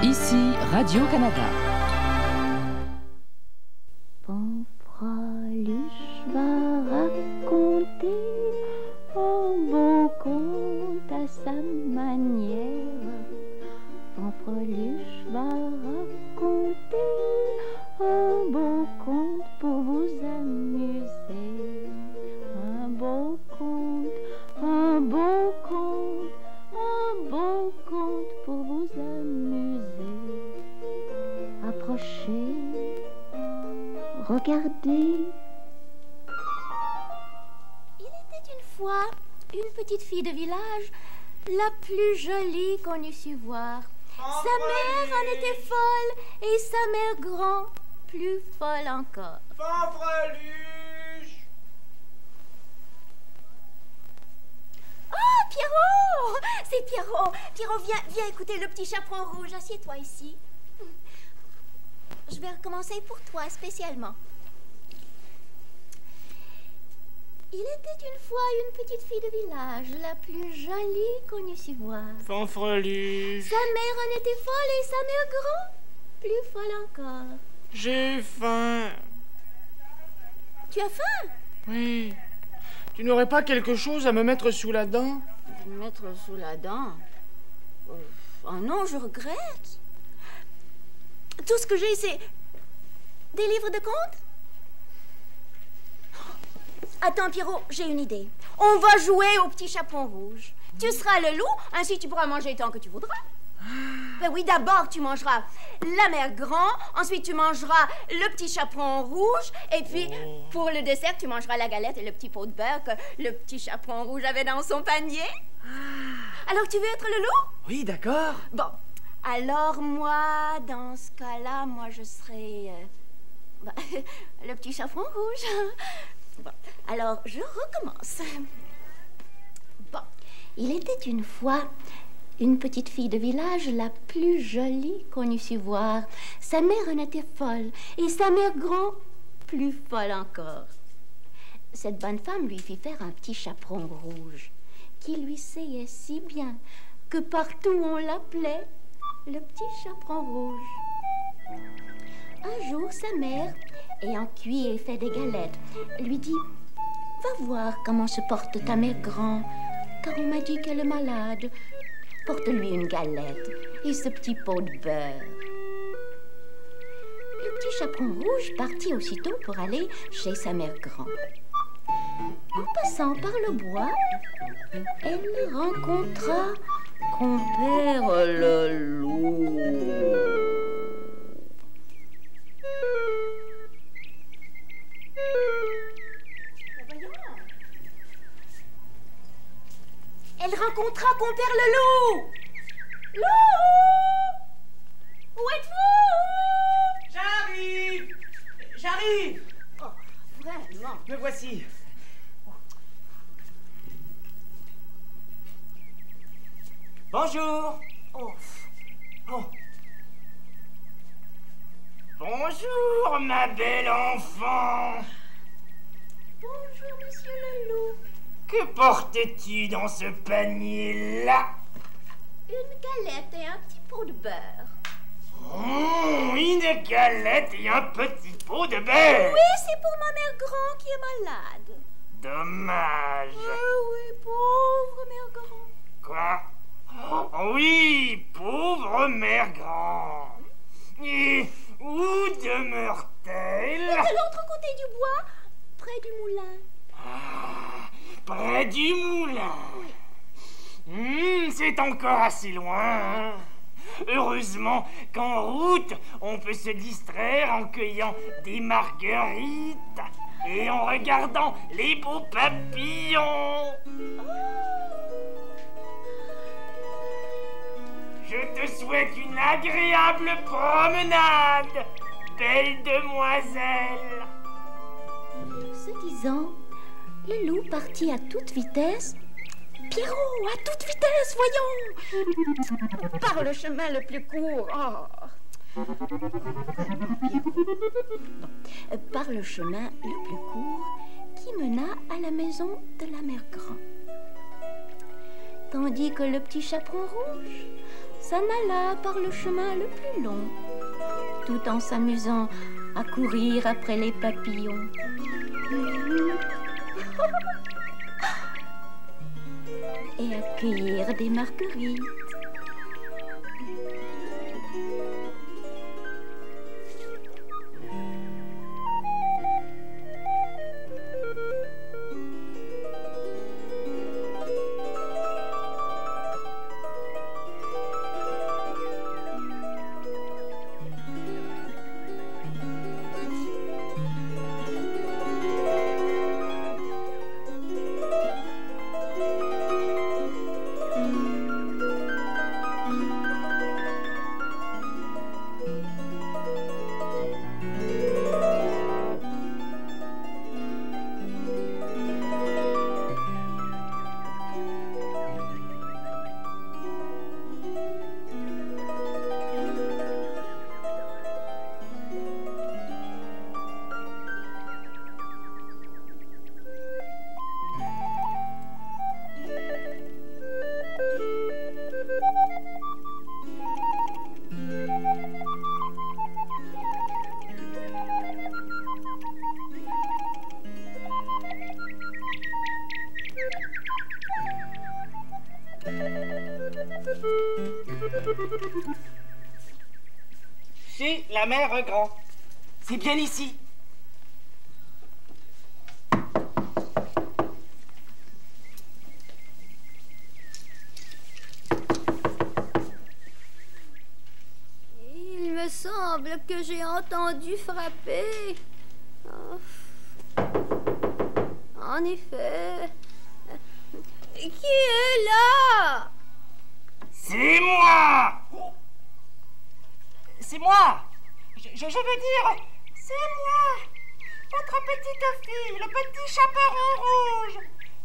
Ici Radio-Canada. Fanfreluche va raconter un beau conte à sa manière. Fanfreluche va raconter un beau conte pour vous amuser. Un beau conte, un beau conte, un beau conte pour vous amuser. Approchez, regardez. Il était une fois une petite fille de village, la plus jolie qu'on eût su voir. Sa mère en était folle et sa mère grand, plus folle encore. Fanfreluche! Oh, Pierrot! C'est Pierrot. Pierrot, viens écouter le petit chaperon rouge. Assieds-toi ici. Je vais recommencer pour toi, spécialement. Il était une fois une petite fille de village, la plus jolie qu'on eût su voir. Fanfreluche! Sa mère en était folle et sa mère grand, plus folle encore. J'ai faim. Tu as faim? Oui. Tu n'aurais pas quelque chose à me mettre sous la dent? Me mettre sous la dent? Oh non, je regrette. Tout ce que j'ai, c'est des livres de contes. Attends, Pierrot, j'ai une idée. On va jouer au petit chaperon rouge. Tu seras le loup, ainsi tu pourras manger tant que tu voudras. Ben oui, d'abord tu mangeras la mère grand, ensuite tu mangeras le petit chaperon rouge, et puis pour le dessert, tu mangeras la galette et le petit pot de beurre que le petit chaperon rouge avait dans son panier. Alors tu veux être le loup? Oui, d'accord. Bon, alors moi, dans ce cas-là, moi je serai le petit chaperon rouge. Bon, alors je recommence. Bon, il était une fois une petite fille de village, la plus jolie qu'on eût su voir. Sa mère en était folle et sa mère grand, plus folle encore. Cette bonne femme lui fit faire un petit chaperon rouge qui lui seyait si bien que partout on l'appelait le petit chaperon rouge. Un jour, sa mère, ayant cuit et fait des galettes, lui dit « Va voir comment se porte ta mère grand, car on m'a dit qu'elle est malade. Porte-lui une galette et ce petit pot de beurre. » Le petit chaperon rouge partit aussitôt pour aller chez sa mère grand. En passant par le bois, elle rencontra compère le loup. Elle rencontra compère le loup. Loup! Où êtes-vous? J'arrive! J'arrive! Oh, vraiment? Me voici. Bonjour! Oh, Oh. Bonjour, ma belle enfant! bonjour, monsieur le loup. Que portes-tu dans ce panier-là? Une galette et un petit pot de beurre. Une galette et un petit pot de beurre! Oui, c'est pour ma mère grand qui est malade. Dommage! Oui, pauvre mère grand. Quoi? Oh, oui, pauvre mère grand! Et où demeure-t-elle? De l'autre côté du bois, près du moulin. Près du moulin. C'est encore assez loin, hein? Heureusement qu'en route, on peut se distraire en cueillant des marguerites et en regardant les beaux papillons. Je te souhaite une agréable promenade, belle demoiselle. Ce disant, le loup partit à toute vitesse. Pierrot, à toute vitesse, voyons! Par le chemin le plus court. Par le chemin le plus court qui mena à la maison de la mère grand. Tandis que le petit chaperon rouge s'en alla par le chemin le plus long, tout en s'amusant à courir après les papillons. Et à cueillir des marguerites. Chez la mère Grand. C'est bien ici. Il me semble que j'ai entendu frapper. Oh. En effet. Qui est là? C'est moi! C'est moi! Je veux dire, c'est moi! Votre petite fille, le petit chaperon rouge!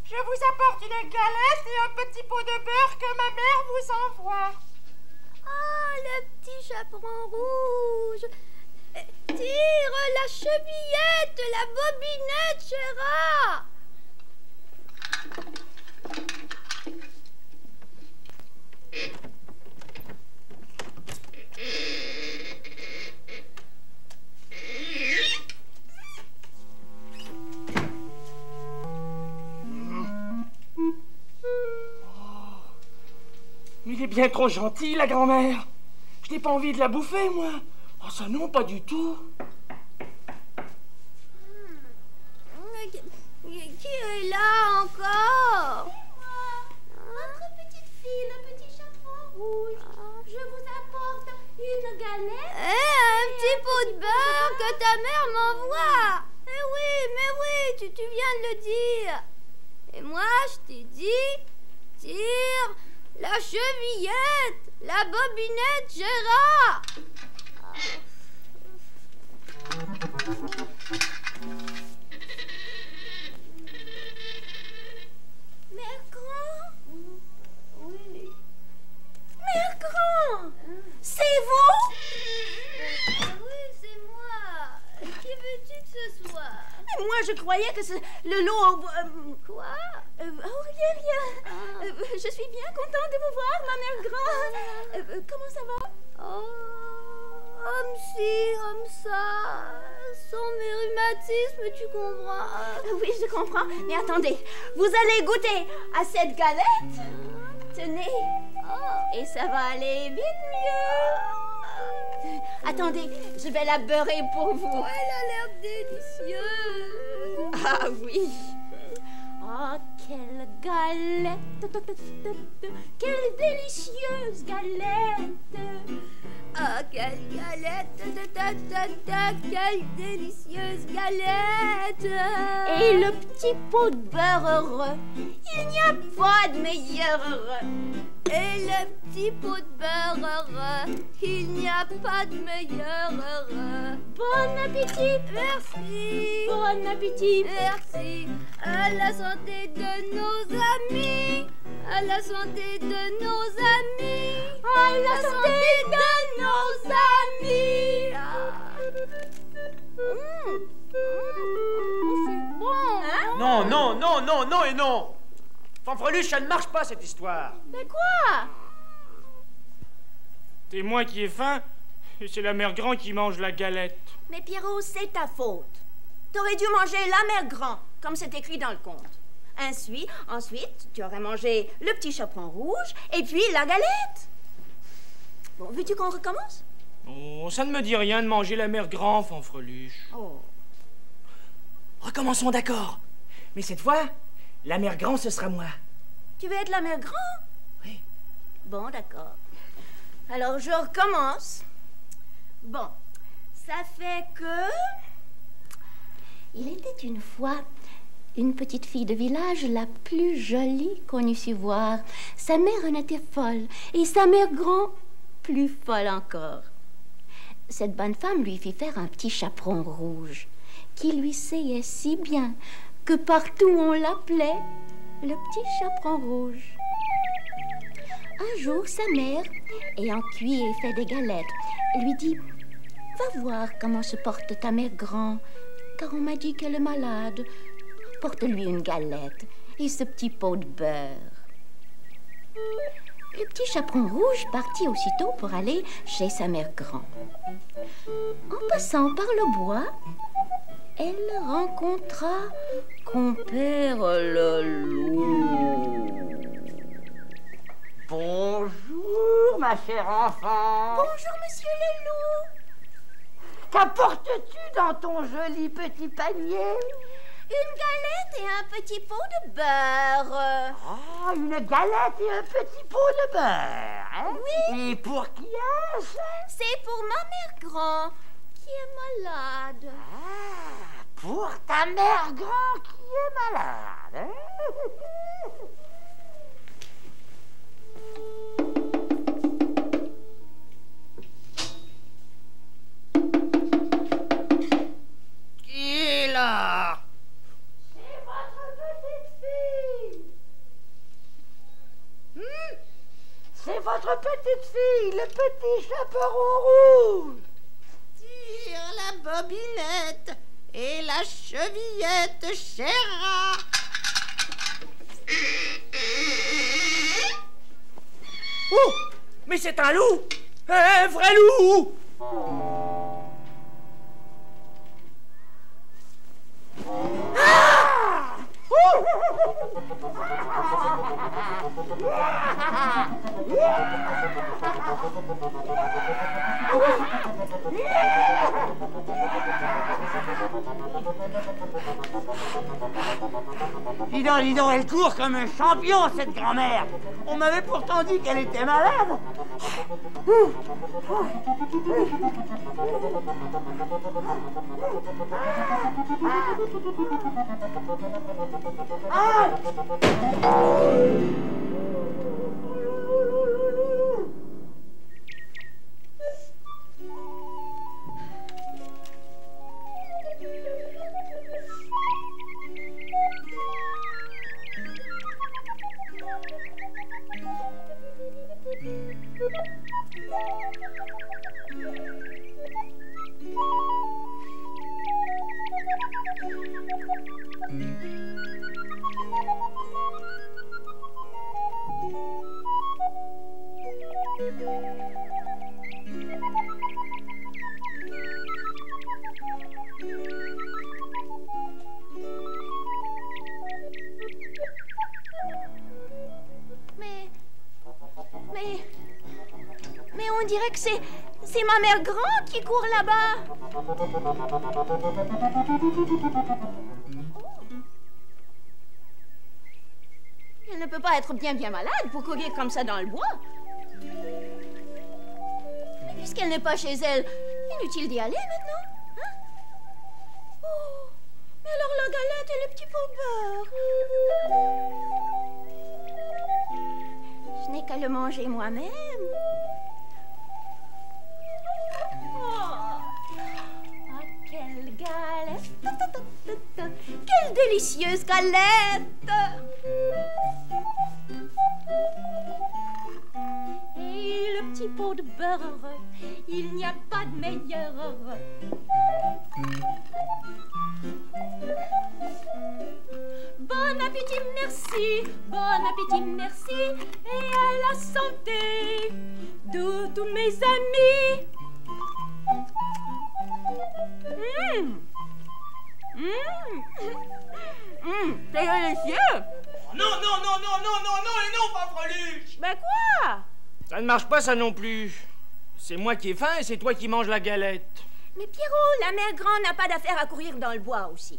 Je vous apporte une galette et un petit pot de beurre que ma mère vous envoie. Ah, le petit chaperon rouge! Tire la chevillette, la bobinette, Gérard! Mais il est bien trop gentil, la grand-mère. Je n'ai pas envie de la bouffer, moi. Oh, ça non, pas du tout. Qui est là encore? Votre petite fille, le petit chaperon rouge. Je vous apporte une galette. Un petit pot de beurre que ta mère m'envoie. Mais oui, tu viens de le dire. Et moi, je t'ai dit, tire la chevillette, la bobinette, Gérard. Mère Grand? Oui. Mère Grand? C'est vous? Oui, c'est moi. Qui veux-tu que ce soit? Moi, je croyais que le lot... Quoi? Rien. Je suis bien contente de vous voir, ma mère Grand. Comment ça va? Oh, comme ci, comme ça. Sans mes rhumatismes, tu comprends? Oui, je comprends. Mais attendez, vous allez goûter à cette galette. Tenez. Et ça va aller vite mieux. Attendez, je vais la beurrer pour vous. Elle a l'air délicieuse. Ah oui. Oh, quelle galette. Quelle délicieuse galette. Ah, quelle galette. Quelle délicieuse galette. Et le petit pot de beurre heureux. Il n'y a pas de meilleur heureux. Et le petit pot de beurre heureux. Il n'y a pas de meilleur heureux. Bon appétit. Merci. Bon appétit. Merci. À la santé de nos amis. À la santé de nos amis. À la santé de nos amis. C'est bon, hein? Non, non, non, non, non et non. Fanfreluche, ça ne marche pas, cette histoire. Mais quoi? C'est moi qui ai faim, et c'est la mère Grand qui mange la galette. Mais Pierrot, c'est ta faute. T'aurais dû manger la mère Grand, comme c'est écrit dans le conte. Ensuite, tu aurais mangé le petit chaperon rouge, et puis la galette. Bon, veux-tu qu'on recommence? Oh, ça ne me dit rien de manger la mère Grand, fanfreluche. Oh. Recommençons, d'accord. Mais cette fois, la mère Grand, ce sera moi. Tu veux être la mère Grand? Oui. Bon, d'accord. Alors, je recommence. Bon, ça fait que... Il était une fois une petite fille de village, la plus jolie qu'on eût su voir. Sa mère en était folle, et sa mère Grand, plus folle encore. Cette bonne femme lui fit faire un petit chaperon rouge, qui lui seyait si bien que partout on l'appelait le petit chaperon rouge. Un jour, sa mère, ayant cuit et fait des galettes, lui dit « Va voir comment se porte ta mère Grand, car on m'a dit qu'elle est malade. Porte-lui une galette et ce petit pot de beurre. » Le petit chaperon rouge partit aussitôt pour aller chez sa mère Grand. En passant par le bois, elle rencontra compère le loup. Bonjour, ma chère enfant. Bonjour, monsieur le loup. Qu'apportes-tu dans ton joli petit panier? Une galette et un petit pot de beurre. Ah, une galette et un petit pot de beurre, hein? Oui. Et pour qui est-ce? C'est pour ma mère Grand, qui est malade. Ah, pour ta mère Grand qui est malade, hein? Qui est là? C'est votre petite fille. C'est votre petite fille, le petit chaperon rouge. Tire la bobinette et la chevillette, chéra. Oh! Mais c'est un loup! Un vrai loup! Dis donc, elle court comme un champion, cette grand-mère. On m'avait pourtant dit qu'elle était malade. Mais on dirait que c'est ma mère Grand qui court là-bas. Elle ne peut pas être bien malade pour courir comme ça dans le bois. Mais puisqu'elle n'est pas chez elle, inutile d'y aller maintenant. Hein? Oh, mais alors la galette et le petit pot de beurre. Je n'ai qu'à le manger moi-même. Oh, quelle galette! Quelle délicieuse galette! Et le petit pot de beurre, il n'y a pas de meilleur. Bon appétit, merci, et à la santé de tous mes amis. C'est délicieux. Non, non, non, non, non, non, non et non, Fanfreluche. Ben quoi? Ça ne marche pas, ça non plus. C'est moi qui ai faim et c'est toi qui manges la galette. Mais Pierrot, la mère Grand n'a pas d'affaire à courir dans le bois aussi.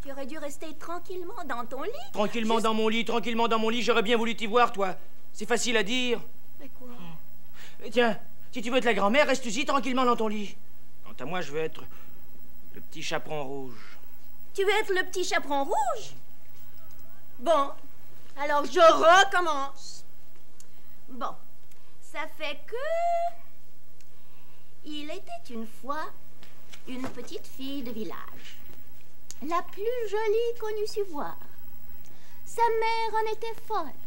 Tu aurais dû rester tranquillement dans ton lit. Tranquillement dans mon lit, tranquillement dans mon lit, j'aurais bien voulu t'y voir, toi. C'est facile à dire. Mais quoi? Tiens, si tu veux être la grand-mère, reste-y tranquillement dans ton lit. Quant à moi, je veux être le petit chaperon rouge. Tu veux être le petit chaperon rouge? Bon, alors je recommence. Bon, ça fait que... Il était une fois une petite fille de village, la plus jolie qu'on eût su voir. Sa mère en était folle,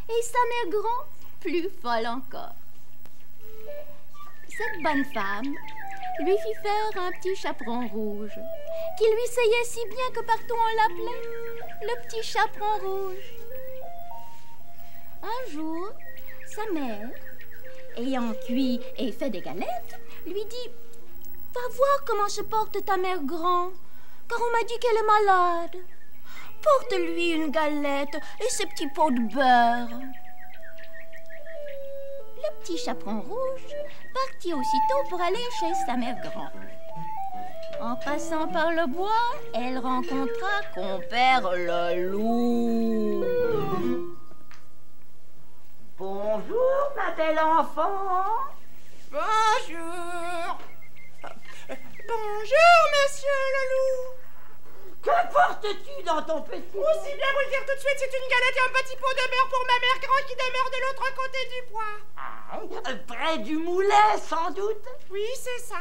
et sa mère Grand plus folle encore. Cette bonne femme lui fit faire un petit chaperon rouge, qui lui seyait si bien que partout on l'appelait le petit chaperon rouge. Un jour, sa mère, ayant cuit et fait des galettes, lui dit « Va voir comment se porte ta mère Grand, car on m'a dit qu'elle est malade. Porte-lui une galette et ses petits pots de beurre. » Le petit chaperon rouge partit aussitôt pour aller chez sa mère Grand. En passant par le bois, elle rencontra compère le loup. Bonjour, ma belle enfant. Bonjour. Bonjour, monsieur le loup. Que portes-tu dans ton petit... Aussi bien vous le dire tout de suite, c'est une galette et un petit pot de beurre pour ma mère Grand qui demeure de l'autre côté du bois. Ah, près du moulet, sans doute. Oui, c'est ça.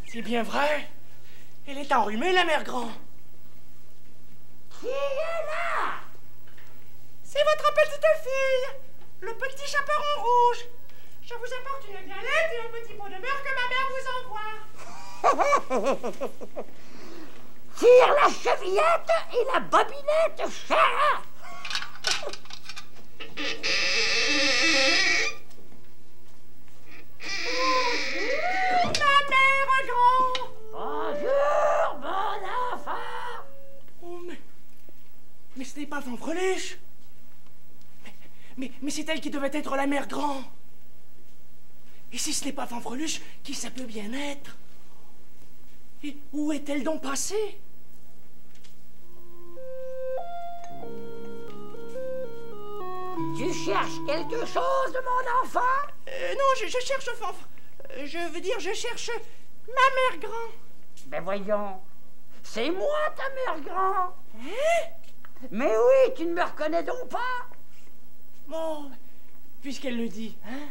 C'est bien vrai. Elle est enrhumée, la mère Grand. Qui est là? C'est votre petite fille, le petit chaperon rouge. Je vous apporte une galette et un petit pot de beurre que ma mère vous envoie. Tire la chevillette et la bobinette, Chara. Ma mère Grand. Bonjour, bon enfant. Oh, mais ce n'est pas Fanfreluche. Mais c'est elle qui devait être la mère Grand. Et si ce n'est pas Fanfreluche, qui ça peut bien être? Et où est-elle donc passée? Tu cherches quelque chose, mon enfant? Non, je cherche je veux dire, je cherche ma mère Grand. Ben voyons, c'est moi ta mère Grand. Hein? Mais oui, tu ne me reconnais donc pas? Bon, puisqu'elle le dit, hein?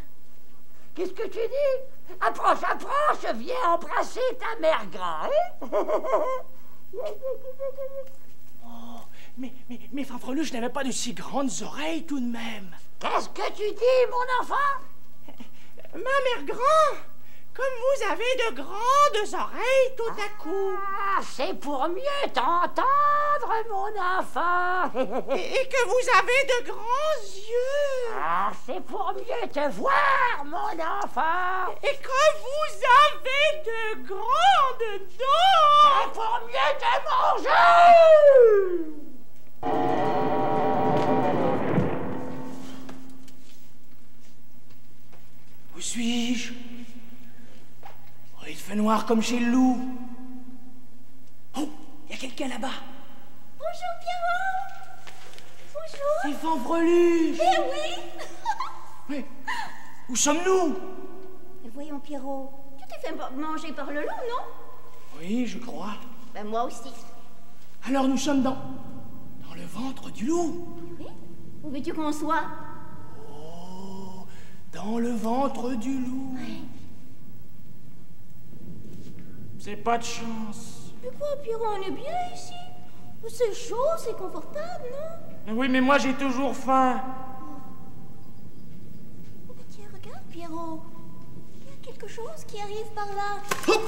Qu'est-ce que tu dis? Approche, approche, viens embrasser ta mère grand, hein? Oh, mais Fanfreluche n'avait pas de si grandes oreilles tout de même. Qu'est-ce que tu dis, mon enfant? Ma mère grand, comme vous avez de grandes oreilles tout à coup. Ah, c'est pour mieux t'entendre, mon enfant. Et que vous avez de grands yeux. Ah, c'est pour mieux te voir, mon enfant. Et que vous avez de grandes dents. C'est pour mieux te manger. Où suis-je? Oh, il fait noir comme chez le loup. Oh, il y a quelqu'un là-bas. Bonjour, Pierrot. Bonjour. C'est Fanfreluche. Eh oui. Mais où sommes-nous? Mais voyons, Pierrot, tu t'es fait manger par le loup, non? Oui, je crois. Ben, moi aussi. Alors nous sommes dans le ventre du loup. Oui? Où veux-tu qu'on soit? Oh, dans le ventre du loup. Oui. C'est pas de chance. Mais quoi, Pierrot, on est bien ici. C'est chaud, c'est confortable, non? Oui, mais moi j'ai toujours faim. Oh, mais tiens, regarde, Pierrot. Il y a quelque chose qui arrive par là. Hop!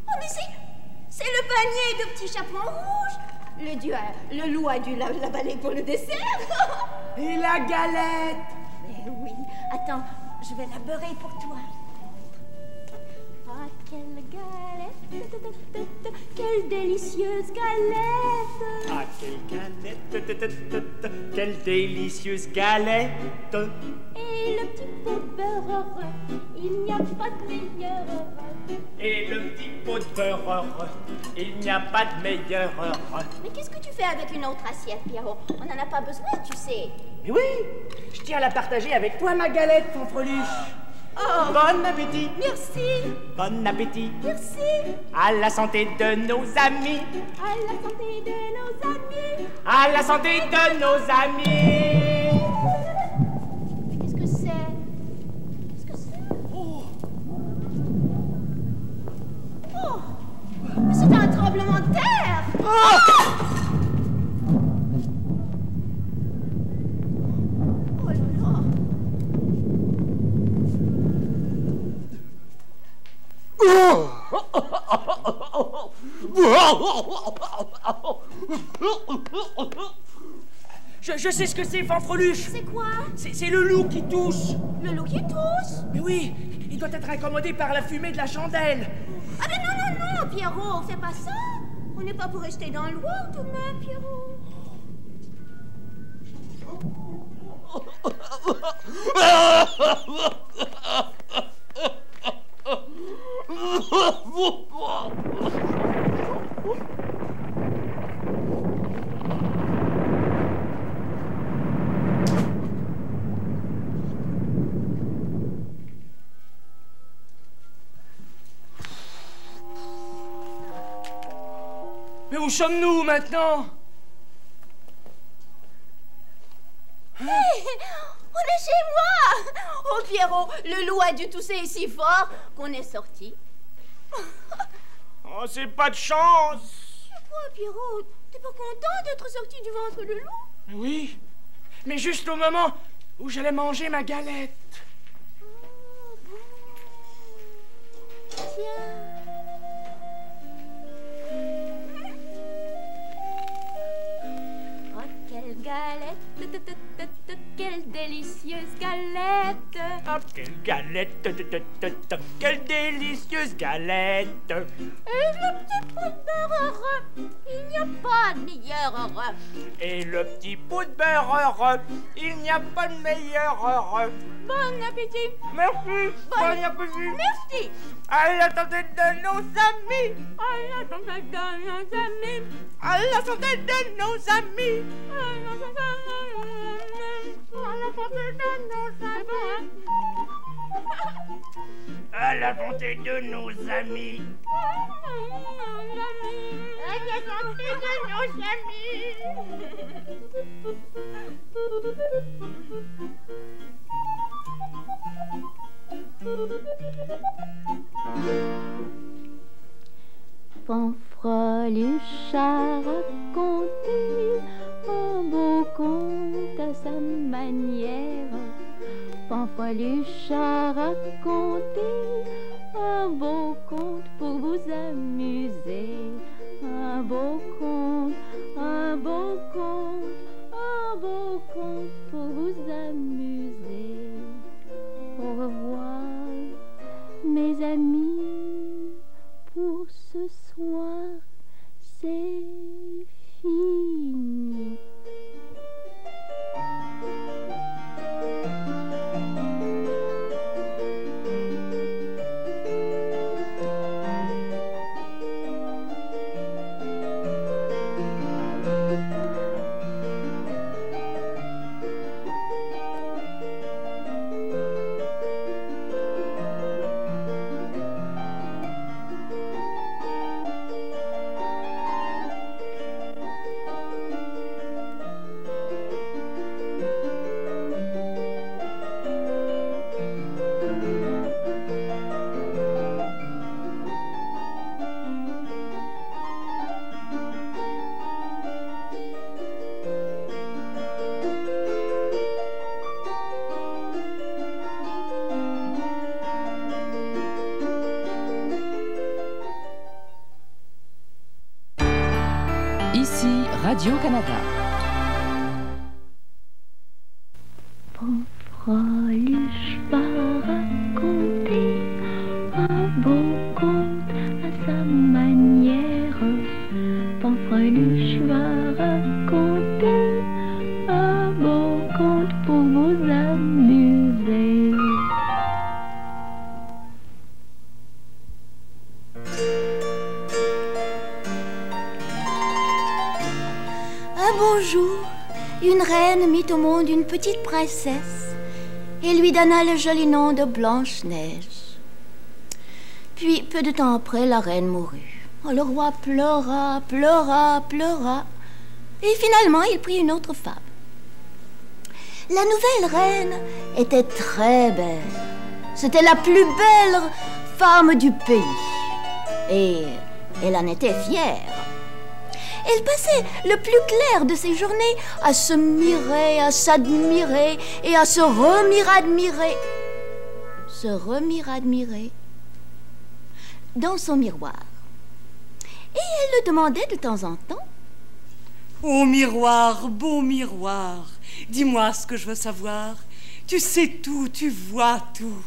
Oh, mais c'est le panier de petits chaperons rouges. Le loup a dû l'avaler pour le dessert. Et la galette. Mais oui, attends, je vais la beurrer pour toi. Ah, quelle galette, quelle délicieuse galette. Ah, quelle galette, quelle délicieuse galette. Et le petit pot de beurre heureux, il n'y a pas de meilleur heureux. Et le petit pot de beurre heureux, il n'y a pas de meilleur heureux. Mais qu'est-ce que tu fais avec une autre assiette, Pierrot? On n'en a pas besoin, tu sais. Mais oui, je tiens à la partager avec toi, ma galette, Fanfreluche. Oh, Bon appétit, merci, bon appétit. merci. À la santé de nos amis, À la santé de nos amis. à la santé de nos amis. Mais qu'est-ce que c'est? Qu'est-ce que c'est? Oh, Oh, mais c'est un tremblement de terre. Oh là là. je sais ce que c'est, Fanfreluche. C'est quoi? C'est le loup qui tousse. Le loup qui tousse? Mais oui, il doit être incommodé par la fumée de la chandelle. Ah mais non, non, non, Pierrot, fais pas ça. On n'est pas pour rester dans le noir tout de même, Pierrot. Mais où sommes-nous maintenant? On est chez moi. Oh, Pierrot, le loup a dû tousser si fort qu'on est sorti. Oh, c'est pas de chance. Quoi, Pierrot? T'es pas content d'être sorti du ventre de loup? Oui, mais juste au moment où j'allais manger ma galette. Oh, bon. Tiens. Oh, quelle galette, quelle délicieuse galette. Ah, quelle galette, quelle délicieuse galette. Et le petit pot de beurre heureux, il n'y a pas de meilleur heureux. Et le petit pot de beurre heureux, il n'y a pas de meilleur heureux. Bon appétit. Merci, bon appétit. Merci. À la santé de nos amis, À la santé de nos amis. à la santé de nos amis. À la santé de nos amis. Fanfreluche a raconté un beau conte à sa manière. Fanfreluche a raconté un beau conte pour vous amuser. Un beau conte, un beau conte, un beau conte pour vous amuser. Au revoir, mes amis, pour ce soir, c'est fini. Ici Radio-Canada. Fanfreluche va raconter un beau conte à sa manière. Fanfreluche va raconter un beau conte pour vous amuser. Un beau jour, une reine mit au monde une petite princesse et lui donna le joli nom de Blanche-Neige. Puis, peu de temps après, la reine mourut. Oh, le roi pleura, pleura, pleura, et finalement, il prit une autre femme. La nouvelle reine était très belle. C'était la plus belle femme du pays. Et elle en était fière. Elle passait le plus clair de ses journées à se mirer, à s'admirer et à se remire-admirer. Se remire-admirer dans son miroir. Et elle le demandait de temps en temps. Ô miroir, beau miroir, dis-moi ce que je veux savoir. Tu sais tout, tu vois tout.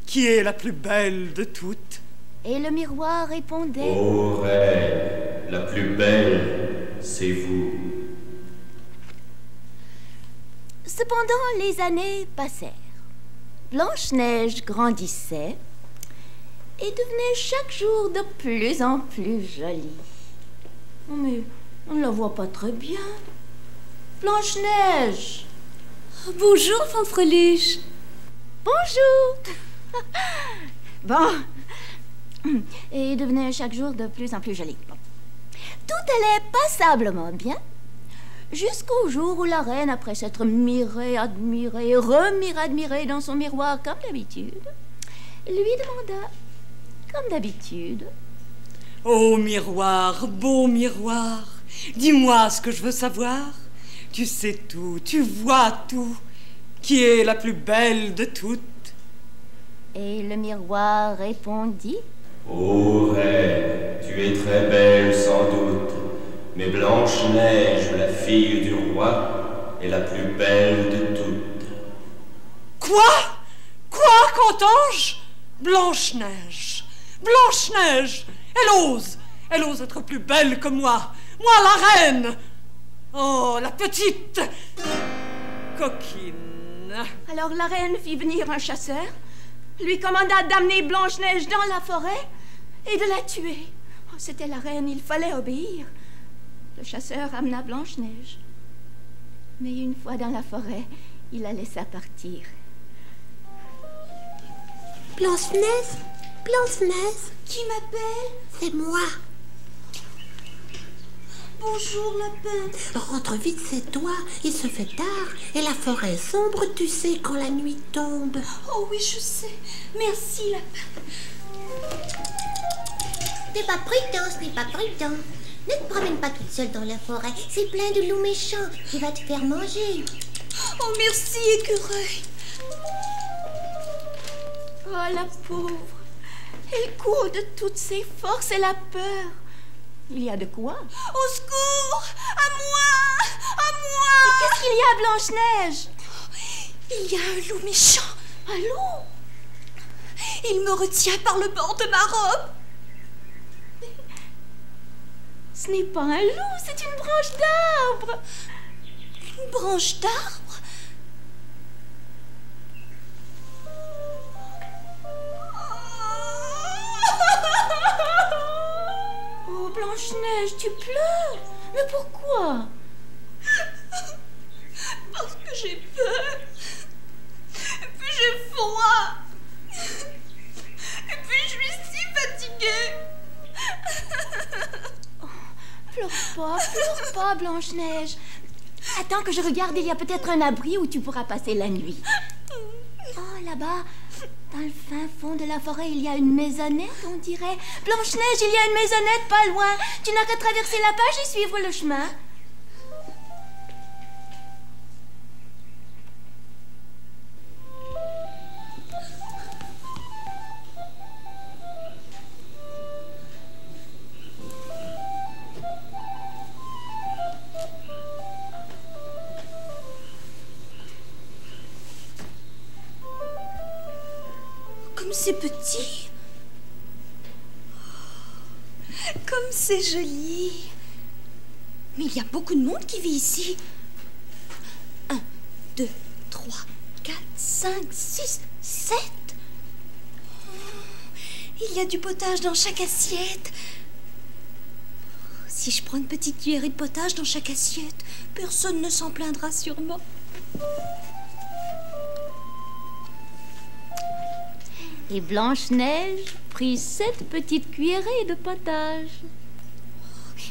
Qui est la plus belle de toutes? Et le miroir répondait: Ô reine, la plus belle, c'est vous. Cependant, les années passèrent. Blanche-Neige grandissait et devenait chaque jour de plus en plus jolie. Oh, mais on ne la voit pas très bien. Blanche-Neige! Bonjour, Fanfreluche. Bonjour! Bon. Et devenait chaque jour de plus en plus jolie. Bon. Tout allait passablement bien, jusqu'au jour où la reine, après s'être mirée, admirée, remire-admirée dans son miroir comme d'habitude, lui demanda, comme d'habitude: Ô miroir, beau miroir, dis-moi ce que je veux savoir. Tu sais tout, tu vois tout. Qui est la plus belle de toutes? Et le miroir répondit: Ô reine, tu es très belle sans doute, mais Blanche-Neige, la fille du roi, est la plus belle de toutes. Quoi? Quoi, qu'entends-je? Blanche-Neige, Blanche-Neige, elle ose être plus belle que moi la reine. Oh, la petite coquine. Alors la reine fit venir un chasseur, lui commanda d'amener Blanche-Neige dans la forêt et de la tuer. Oh, c'était la reine, il fallait obéir. Le chasseur amena Blanche-Neige. Mais une fois dans la forêt, il la laissa partir. Blanche-Neige, Blanche-Neige. Qui m'appelle? C'est moi. Bonjour, lapin. Rentre vite, c'est toi. Il se fait tard et la forêt est sombre, tu sais, quand la nuit tombe. Oh oui, je sais. Merci, lapin. N'aie pas prudent, ce n'est pas prudent. Ne te promène pas toute seule dans la forêt. C'est plein de loups méchants. Tu vas te faire manger. Oh, merci, écureuil. Oh, la pauvre. Elle court de toutes ses forces et la peur. Il y a de quoi? Au secours! À moi! À moi! Qu'est-ce qu'il y a, Blanche-Neige? Il y a un loup méchant. Un loup? Il me retient par le bord de ma robe. Ce n'est pas un loup, c'est une branche d'arbre. Une branche d'arbre? Oh, Blanche-Neige, tu pleures? Mais pourquoi? Parce que j'ai peur. Et puis j'ai froid. Et puis je suis si fatiguée. Pleure pas, Blanche-Neige. Attends que je regarde, il y a peut-être un abri où tu pourras passer la nuit. Oh, là-bas, dans le fin fond de la forêt, il y a une maisonnette, on dirait. Blanche-Neige, il y a une maisonnette pas loin. Tu n'as qu'à traverser la page et suivre le chemin. C'est petit. Comme c'est joli. Mais il y a beaucoup de monde qui vit ici. 1, 2, 3, 4, 5, 6, 7. Il y a du potage dans chaque assiette. Si je prends une petite cuillerée de potage dans chaque assiette, personne ne s'en plaindra sûrement. Et Blanche-Neige prit 7 petites cuillerées de potage.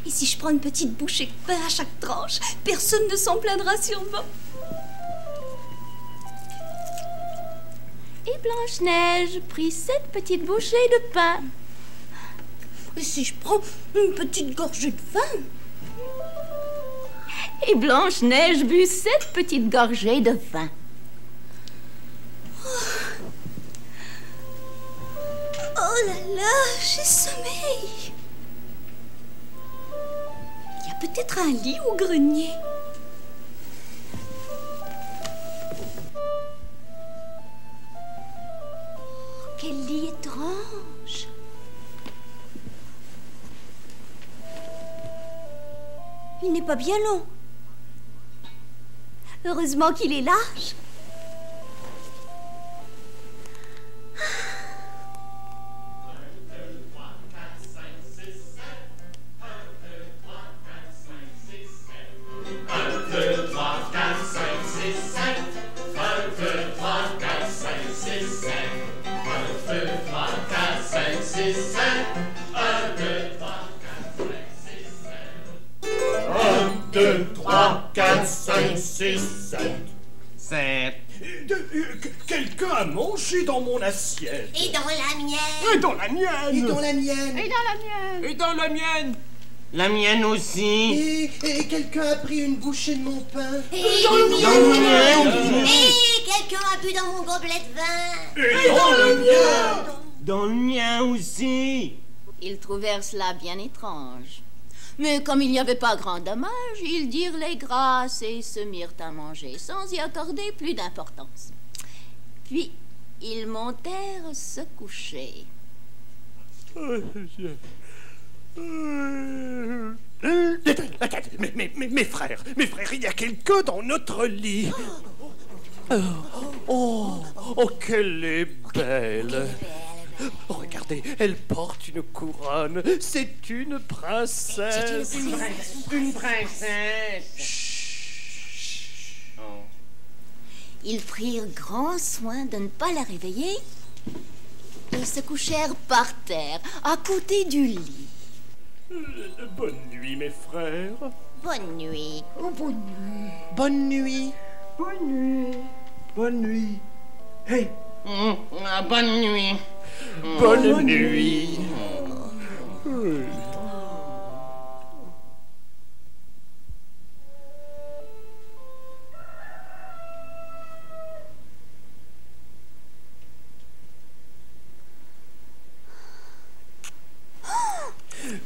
Et si je prends une petite bouchée de pain à chaque tranche, personne ne s'en plaindra sûrement. Et Blanche-Neige prit 7 petites bouchées de pain. Et si je prends une petite gorgée de vin? Et Blanche-Neige but 7 petites gorgées de vin. Oh là là, j'ai sommeil. Il y a peut-être un lit au grenier. Oh, quel lit étrange. Il n'est pas bien long. Heureusement qu'il est large. Quelqu'un a mangé dans mon assiette. Et dans la mienne. Et dans la mienne. Et dans la mienne. Et dans la mienne. Et dans la mienne. La mienne aussi. Et quelqu'un a pris une bouchée de mon pain. Et dans le mien. Et quelqu'un a bu dans mon gobelet de vin. Et dans le mien. Dans le mien aussi. Ils trouvèrent cela bien étrange. Mais comme il n'y avait pas grand dommage, ils dirent les grâces et se mirent à manger sans y accorder plus d'importance. Puis, ils montèrent se coucher. Mes frères, il y a quelqu'un dans notre lit. Oh, qu'elle est belle. Regardez, elle porte une couronne. C'est une princesse. Une princesse. Chut. Oh. Ils prirent grand soin de ne pas la réveiller et se couchèrent par terre, à côté du lit. Bonne nuit, mes frères. Bonne nuit. Oh, bonne nuit. Bonne nuit. Bonne nuit. Bonne nuit. Hey. Bonne nuit. Bonne nuit.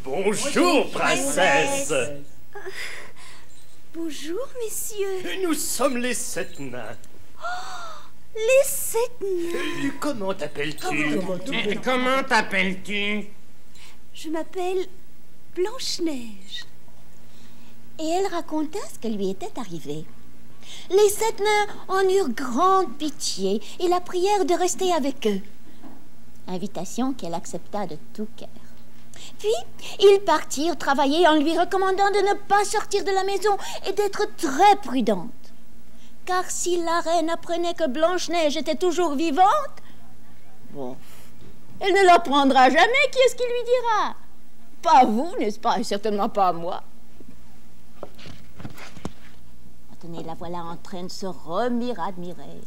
Bonjour, princesse. Bonjour, messieurs. Nous sommes les 7 nains. Les 7 nains. Comment t'appelles-tu? Comment t'appelles-tu? Je m'appelle Blanche-Neige. Et elle raconta ce qui lui était arrivé. Les 7 nains en eurent grande pitié et la prièrent de rester avec eux. Invitation qu'elle accepta de tout cœur. Puis, ils partirent travailler en lui recommandant de ne pas sortir de la maison et d'être très prudente. Car si la reine apprenait que Blanche-Neige était toujours vivante, bon, elle ne l'apprendra jamais. Qui est-ce qui lui dira? Pas vous, n'est-ce pas? Et certainement pas moi. Tenez, la voilà en train de se admirer.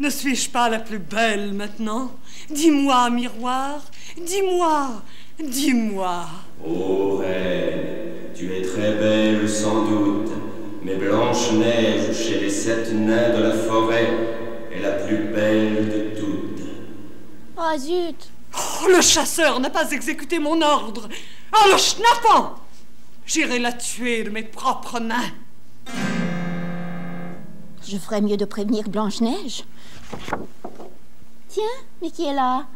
Ne suis-je pas la plus belle maintenant? Dis-moi, miroir, dis-moi, dis-moi. Ô reine, tu es très belle sans doute, mais Blanche-Neige, chez les 7 nains de la forêt, est la plus belle de toutes. Ah zut! Oh, le chasseur n'a pas exécuté mon ordre. Oh, le schnappant! J'irai la tuer de mes propres mains. Je ferais mieux de prévenir Blanche-Neige. Tiens, mais qui est là?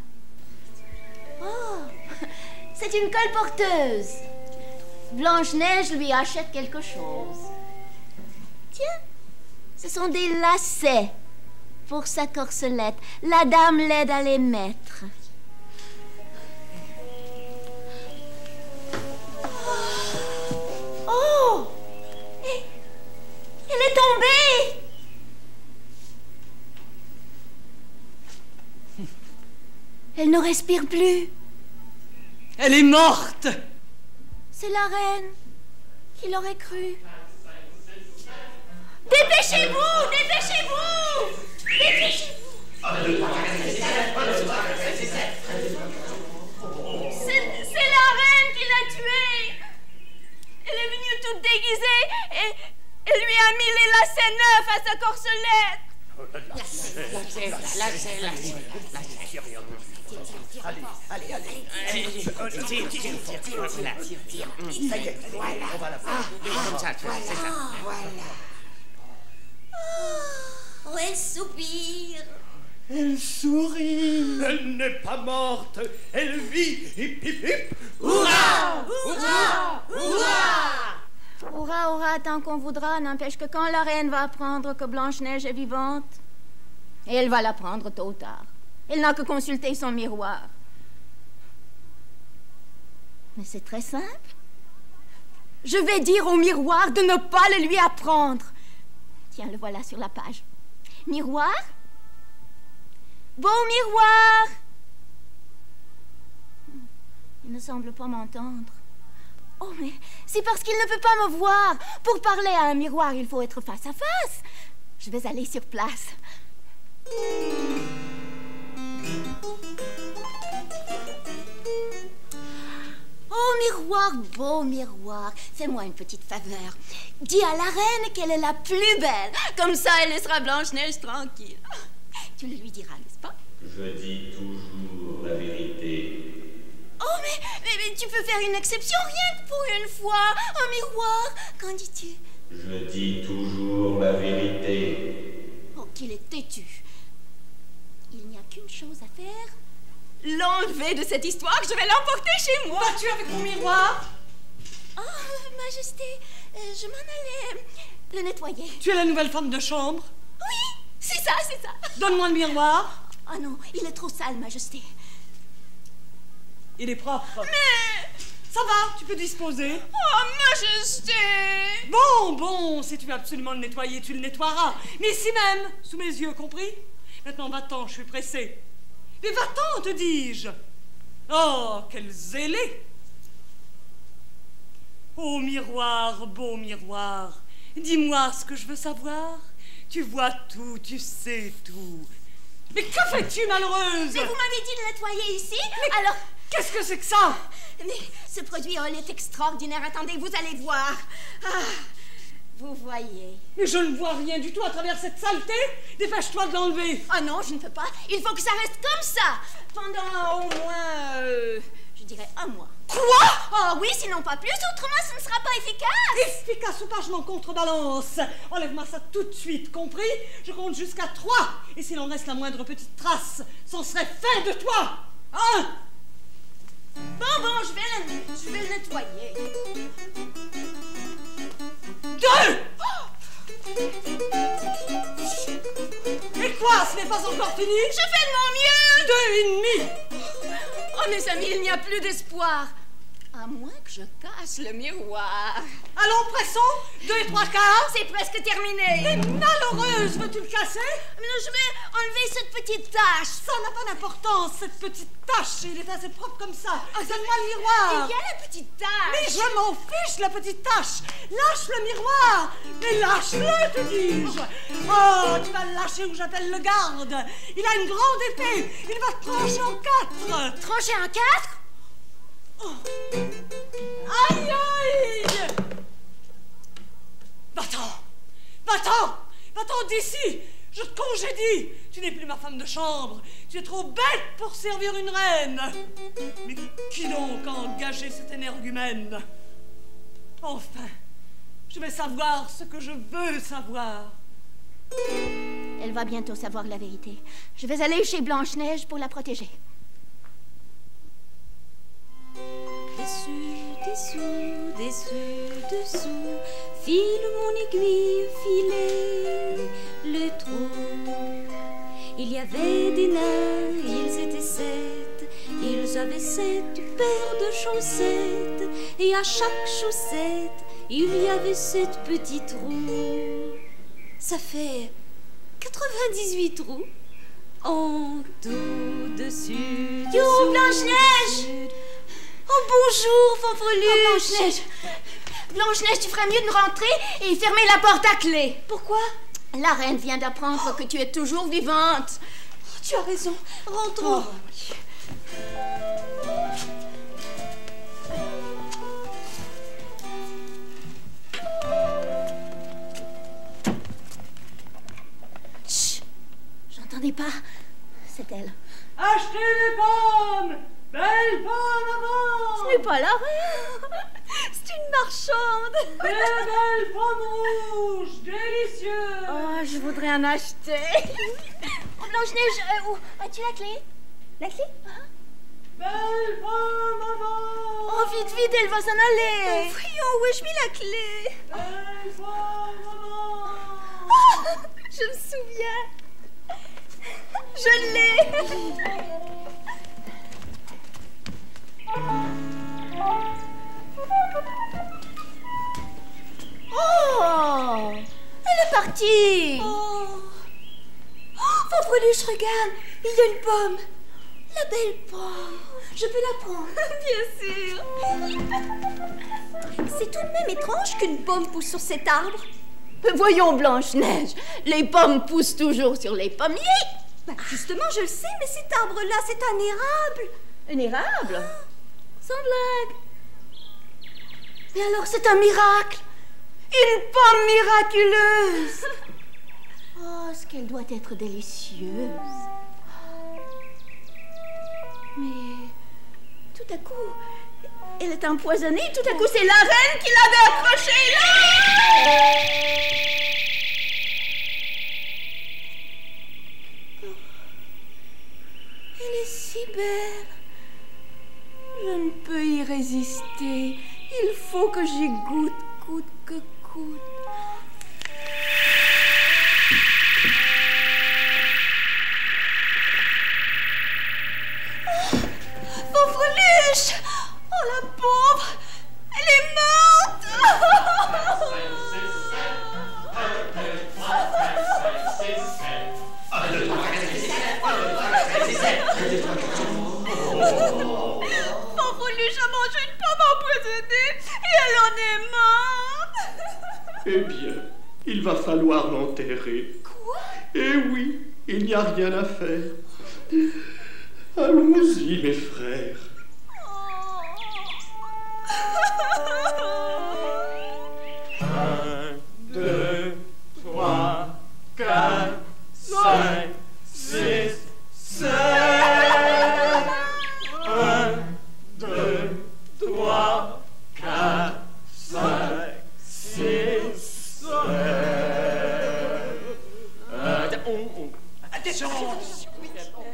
Oh, c'est une colporteuse. Blanche-Neige lui achète quelque chose. Tiens, ce sont des lacets pour sa corselette. La dame l'aide à les mettre. Oh! Elle est tombée! Elle ne respire plus. Elle est morte. C'est la reine. Qui l'aurait cru? Dépêchez-vous! Dépêchez-vous! Dépêchez-vous! C'est la reine qui l'a tuée. Elle est venue toute déguisée et elle lui a mis les lacets neufs à sa corselette. Allez. Ça y est, voilà. On va la voir. Comme ça, c'est ça. Voilà. Oh, elle soupire. Elle sourit. Elle n'est pas morte. Elle vit. Hip, hip, hip. Hurrah! Hurrah! Hurrah! Hurrah, hurrah, tant qu'on voudra, n'empêche que quand la reine va apprendre que Blanche-Neige est vivante, et elle va l'apprendre tôt ou tard, elle n'a que consulter son miroir. Mais c'est très simple. Je vais dire au miroir de ne pas le lui apprendre. Tiens, le voilà sur la page. Miroir? Beau miroir! Il ne semble pas m'entendre. Oh, mais c'est parce qu'il ne peut pas me voir. Pour parler à un miroir, il faut être face à face. Je vais aller sur place. Oh, miroir, beau miroir, fais-moi une petite faveur. Dis à la reine qu'elle est la plus belle. Comme ça, elle laissera Blanche-Neige tranquille. Tu le lui diras, n'est-ce pas? Je dis toujours la vérité. Oh, mais tu peux faire une exception, rien que pour une fois. Un miroir, qu'en dis-tu? Je dis toujours la vérité. Oh, qu'il est têtu. Il n'y a qu'une chose à faire. L'enlever de cette histoire, je vais l'emporter chez moi. Vas-tu avec mon miroir? Oh, Majesté, je m'en allais le nettoyer. Tu es la nouvelle femme de chambre? Oui, c'est ça, c'est ça. Donne-moi le miroir. Oh non, il est trop sale, Majesté. Il est propre. Mais... Ça va, tu peux disposer. Oh, Majesté! Bon, si tu veux absolument le nettoyer, tu le nettoieras. Mais ici même, sous mes yeux, compris? Maintenant, va-t'en, je suis pressée. Mais va-t'en, te dis-je. Oh, quel zélé! Ô miroir, beau miroir, dis-moi ce que je veux savoir. Tu vois tout, tu sais tout. Mais que fais-tu, malheureuse? Mais vous m'avez dit de nettoyer ici, alors... Qu'est-ce que c'est que ça? Mais ce produit Hall est extraordinaire. Attendez, vous allez voir. Ah, vous voyez. Mais je ne vois rien du tout à travers cette saleté. Dépêche-toi de l'enlever. Ah non, je ne peux pas. Il faut que ça reste comme ça. Pendant au moins, je dirais 1 mois. Quoi? Ah oui, sinon pas plus. Autrement, ce ne sera pas efficace. Efficace ou pas, je m'en contrebalance. Enlève-moi ça tout de suite, compris? Je compte jusqu'à 3. Et s'il en reste la moindre petite trace, c'en serait fait de toi. 1. Bon, je vais le nettoyer. 2. Et quoi? Ce n'est pas encore fini? Je fais de mon mieux. 2,5. Oh, mes amis, il n'y a plus d'espoir. À moins que je casse le miroir. Allons, pressons. 2 et 3/4. C'est presque terminé. Mais malheureuse, veux-tu le casser? Mais non, je vais enlever cette petite tache. Ça n'a pas d'importance, cette petite tache. Il est assez propre comme ça. Donne-moi le miroir. Il y a la petite tache. Mais je m'en fiche, la petite tache. Lâche le miroir. Mais lâche-le, te dis-je. Oh, tu vas le lâcher ou j'appelle le garde. Il a une grande épée. Il va te trancher en 4. Trancher en 4? Oh. Aïe, aïe. Va-t'en d'ici. Je te congédie. Tu n'es plus ma femme de chambre. Tu es trop bête pour servir une reine. Mais qui donc a engagé cette énergumène? Enfin, je vais savoir ce que je veux savoir. Elle va bientôt savoir la vérité. Je vais aller chez Blanche-Neige pour la protéger. Dessous, file mon aiguille, filer le trou. Il y avait des nains, ils étaient 7. Ils avaient 7 paires de chaussettes. Et à chaque chaussette, il y avait 7 petits trous. Ça fait 98 trous. En tout, dessus, Yo, Blanche-Neige! Oh, bonjour, Fanfreluche! Oh, Blanche-Neige! Blanche-Neige, tu ferais mieux de rentrer et fermer la porte à clé. Pourquoi? La reine vient d'apprendre que tu es toujours vivante. Oh, tu as raison. Rentrons. Chut! J'entendais pas. C'est elle. Achetez les pommes! Belle pomme avant! Ce n'est pas la reine. C'est une marchande. Des belles pommes rouges, délicieuses. Oh, je voudrais en acheter. Oh, Blanche-Neige, où as-tu la clé? La clé? Belle pomme avant! Oh, vite, vite, elle va s'en aller. Oh, voyons, où ai-je mis la clé? Belle pomme avant! Oh, je me souviens. Je l'ai. Oh! Elle est partie! Oh! Oh, Fanfreluche, regarde! Il y a une pomme! La belle pomme! Je peux la prendre? Bien sûr! C'est tout de même étrange qu'une pomme pousse sur cet arbre. Voyons, Blanche-Neige, les pommes poussent toujours sur les pommiers! Bah, justement, je le sais, mais cet arbre-là, c'est un érable! Un érable? Sans blague! Mais alors, c'est un miracle! Une pomme miraculeuse! Oh, ce qu'elle doit être délicieuse! Mais tout à coup, elle est empoisonnée. Tout à coup, c'est la reine qui l'avait accrochée là! Oh, elle est si belle. Je ne peux y résister. Il faut que j'y goûte, coûte que coûte. Oh, Fanfreluche! Oh, la pauvre! Elle est morte! Fanfreluche a mangé une pomme empoisonnée et elle en est morte. Eh bien, il va falloir l'enterrer. Quoi? Eh oui, il n'y a rien à faire. Allons-y, mes frères. Un, deux, trois, quatre, cinq, six, sept. Un, deux, trois, quatre, cinq, six, sept. Attention!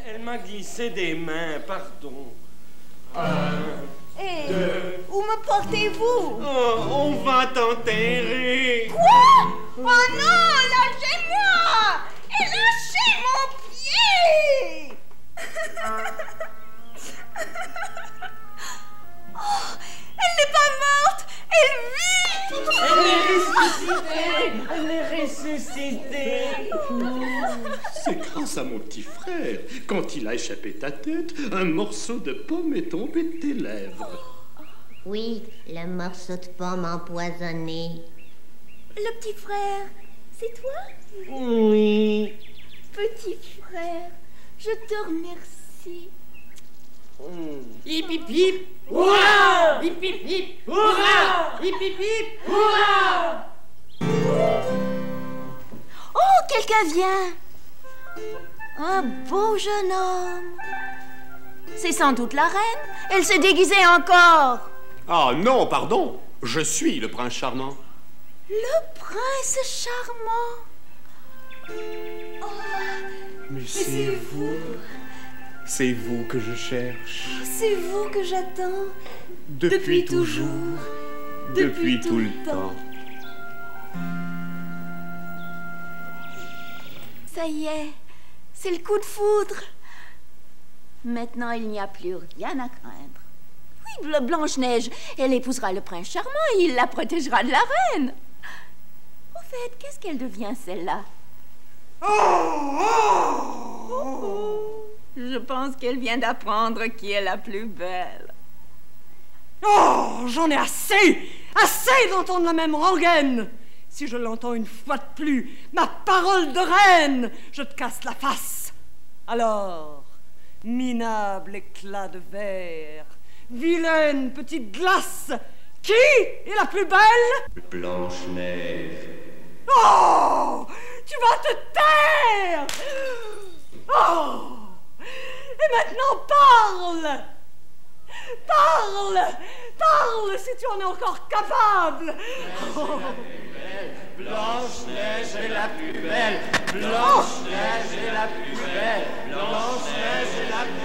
Elle m'a glissé des mains, pardon. Hé, où me portez-vous? Oh, on va t'enterrer. Quoi? Oh non, lâchez-moi! Et lâchez mon pied! Oh, elle n'est pas morte! Elle vit! Elle est ressuscitée! C'est grâce à mon petit frère. Quand il a échappé ta tête, un morceau de pomme est tombé de tes lèvres. Oui, le morceau de pomme empoisonné. Le petit frère, c'est toi? Oui. Petit frère, je te remercie. Hip hip hip! Hurrah! Hip hip hip! Hurrah! Hip hip hip! Hurrah! Oh, quelqu'un vient! Un beau jeune homme. C'est sans doute la reine. Elle s'est déguisée encore. Ah non, pardon. Je suis le prince charmant. Le prince charmant. Oh, Mais c'est vous. C'est vous que je cherche. c'est vous que j'attends. Depuis toujours. Depuis tout le temps. Ça y est, c'est le coup de foudre. Maintenant, il n'y a plus rien à craindre. Oui, Blanche-Neige, elle épousera le prince charmant et il la protégera de la reine. Au fait, qu'est-ce qu'elle devient, celle-là? Je pense qu'elle vient d'apprendre qui est la plus belle. Oh, j'en ai assez! Assez d'entendre la même rengaine! Si je l'entends une fois de plus, ma parole de reine, je te casse la face. Alors, minable éclat de verre, vilaine petite glace, qui est la plus belle? Blanche-Neige. Oh! Tu vas te taire! Oh! Et maintenant, parle! Parle! Parle si tu en es encore capable! Oh. Blanche-Neige est la plus belle. Blanche-Neige est la plus belle. Blanche-Neige est la plus